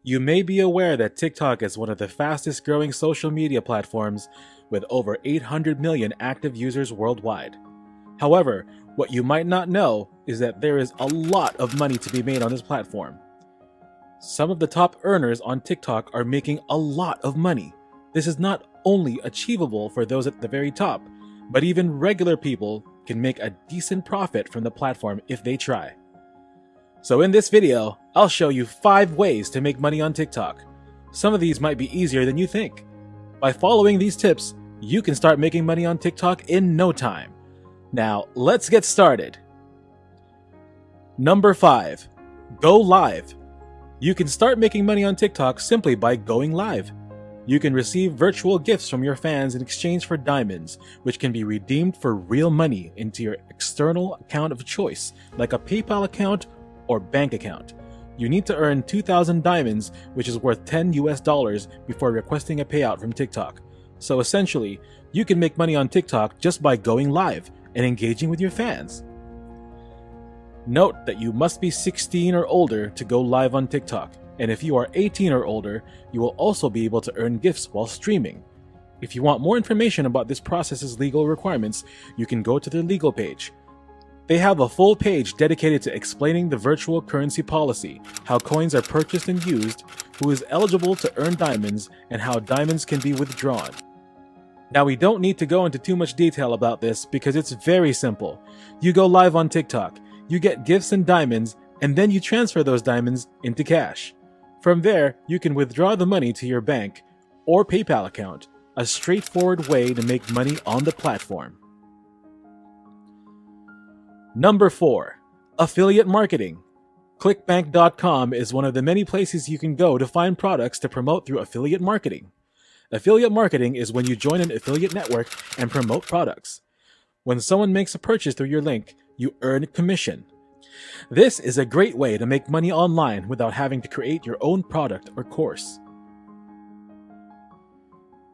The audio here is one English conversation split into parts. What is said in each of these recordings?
You may be aware that TikTok is one of the fastest growing social media platforms with over 800 million active users worldwide. However, what you might not know is that there is a lot of money to be made on this platform. Some of the top earners on TikTok are making a lot of money. This is not only achievable for those at the very top, but even regular people can make a decent profit from the platform if they try. So in this video, I'll show you 5 ways to make money on TikTok. Some of these might be easier than you think. By following these tips, you can start making money on TikTok in no time. Now, let's get started. Number 5. Go live. You can start making money on TikTok simply by going live. You can receive virtual gifts from your fans in exchange for diamonds, which can be redeemed for real money into your external account of choice, like a PayPal account or bank account. You need to earn 2,000 diamonds, which is worth $10 before requesting a payout from TikTok. So essentially, you can make money on TikTok just by going live and engaging with your fans. Note that you must be 16 or older to go live on TikTok, and if you are 18 or older, you will also be able to earn gifts while streaming. If you want more information about this process's legal requirements, you can go to their legal page. They have a full page dedicated to explaining the virtual currency policy, how coins are purchased and used, who is eligible to earn diamonds, and how diamonds can be withdrawn. Now, we don't need to go into too much detail about this because it's very simple. You go live on TikTok, you get gifts and diamonds, and then you transfer those diamonds into cash. From there, you can withdraw the money to your bank or PayPal account, a straightforward way to make money on the platform. Number 4. Affiliate marketing. Clickbank.com is one of the many places you can go to find products to promote through affiliate marketing. Affiliate marketing is when you join an affiliate network and promote products. When someone makes a purchase through your link, you earn commission. This is a great way to make money online without having to create your own product or course.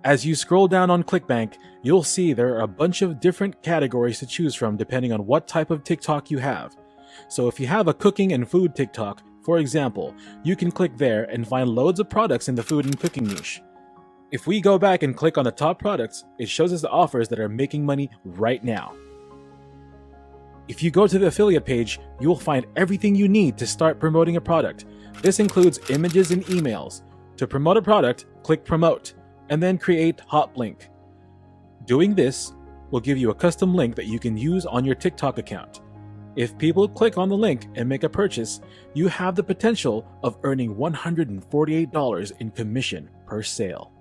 As you scroll down on ClickBank, you'll see there are a bunch of different categories to choose from depending on what type of TikTok you have. So if you have a cooking and food TikTok, for example, you can click there and find loads of products in the food and cooking niche. If we go back and click on the top products, it shows us the offers that are making money right now. If you go to the affiliate page, you will find everything you need to start promoting a product. This includes images and emails. To promote a product, click Promote, and then create Hot Link. Doing this will give you a custom link that you can use on your TikTok account. If people click on the link and make a purchase, you have the potential of earning $148 in commission per sale.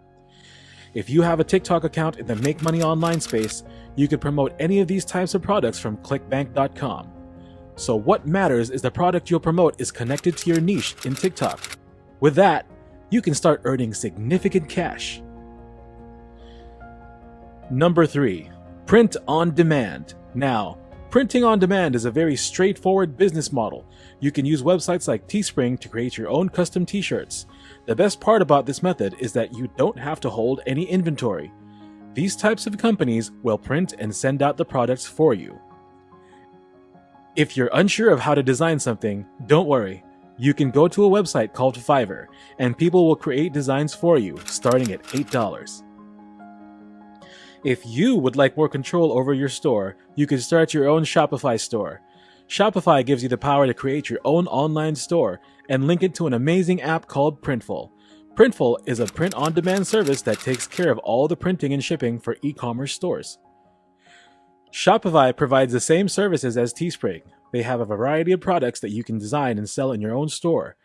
If you have a TikTok account in the Make Money Online space, you can promote any of these types of products from clickbank.com. So what matters is the product you'll promote is connected to your niche in TikTok. With that, you can start earning significant cash. Number 3. Print on demand. Now, printing on demand is a very straightforward business model. You can use websites like Teespring to create your own custom t-shirts. The best part about this method is that you don't have to hold any inventory. These types of companies will print and send out the products for you. If you're unsure of how to design something, don't worry. You can go to a website called Fiverr, and people will create designs for you, starting at $8. If you would like more control over your store, you can start your own Shopify store. Shopify gives you the power to create your own online store and link it to an amazing app called Printful. Printful is a print-on-demand service that takes care of all the printing and shipping for e-commerce stores. Shopify provides the same services as Teespring. They have a variety of products that you can design and sell in your own store.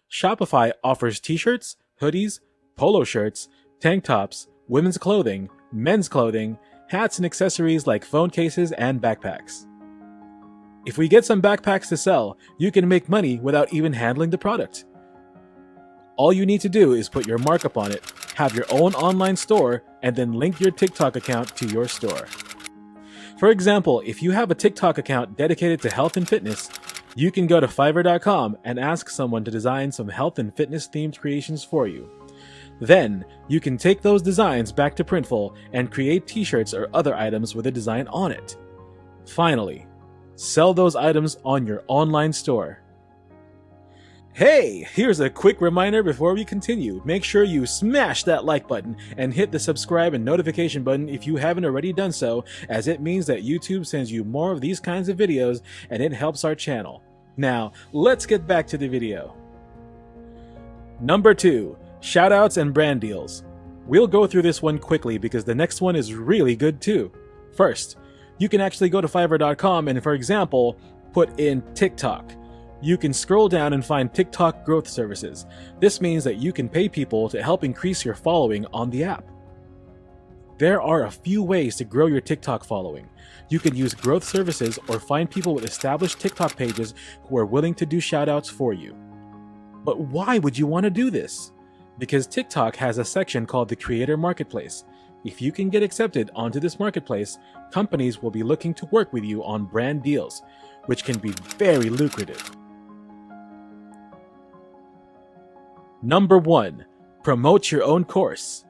Shopify offers t-shirts, hoodies, polo shirts, tank tops, women's clothing, men's clothing, hats and accessories like phone cases and backpacks. If we get some backpacks to sell, you can make money without even handling the product. All you need to do is put your markup on it, have your own online store, and then link your TikTok account to your store. For example, if you have a TikTok account dedicated to health and fitness, you can go to Fiverr.com and ask someone to design some health and fitness themed creations for you. Then, you can take those designs back to Printful and create t-shirts or other items with a design on it. Finally, sell those items on your online store. Hey, here's a quick reminder before we continue. Make sure you smash that like button and hit the subscribe and notification button if you haven't already done so, as it means that YouTube sends you more of these kinds of videos and it helps our channel. Now, let's get back to the video. Number 2, shoutouts and brand deals. We'll go through this one quickly because the next one is really good too. First, you can actually go to Fiverr.com and, for example, put in TikTok. You can scroll down and find TikTok growth services. This means that you can pay people to help increase your following on the app. There are a few ways to grow your TikTok following. You can use growth services or find people with established TikTok pages who are willing to do shoutouts for you. But why would you want to do this? Because TikTok has a section called the Creator Marketplace. If you can get accepted onto this marketplace, companies will be looking to work with you on brand deals, which can be very lucrative. Number 1, promote your own course.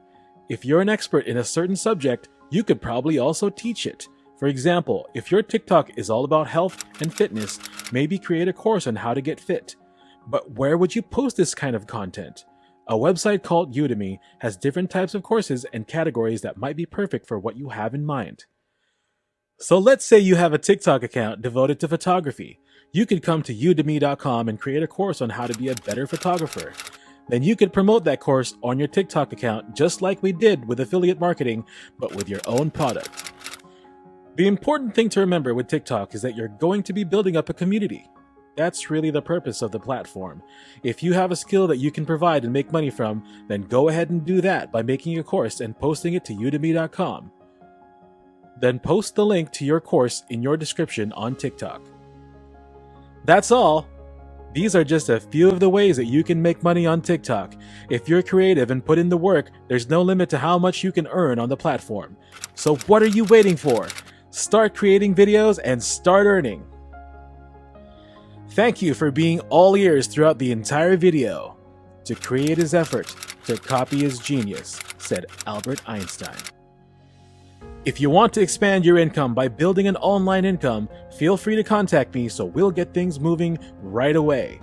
If you're an expert in a certain subject, you could probably also teach it. For example, if your TikTok is all about health and fitness, maybe create a course on how to get fit. But where would you post this kind of content? A website called Udemy has different types of courses and categories that might be perfect for what you have in mind. So let's say you have a TikTok account devoted to photography. You could come to udemy.com and create a course on how to be a better photographer. Then you could promote that course on your TikTok account just like we did with affiliate marketing, but with your own product. The important thing to remember with TikTok is that you're going to be building up a community. That's really the purpose of the platform. If you have a skill that you can provide and make money from, then go ahead and do that by making a course and posting it to udemy.com. Then post the link to your course in your description on TikTok. That's all. These are just a few of the ways that you can make money on TikTok. If you're creative and put in the work, there's no limit to how much you can earn on the platform. So what are you waiting for? Start creating videos and start earning. Thank you for being all ears throughout the entire video. To create is effort, to copy is genius, said Albert Einstein. If you want to expand your income by building an online income, feel free to contact me so we'll get things moving right away.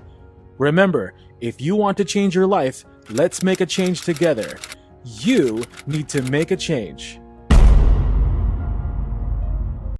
Remember, if you want to change your life, let's make a change together. You need to make a change.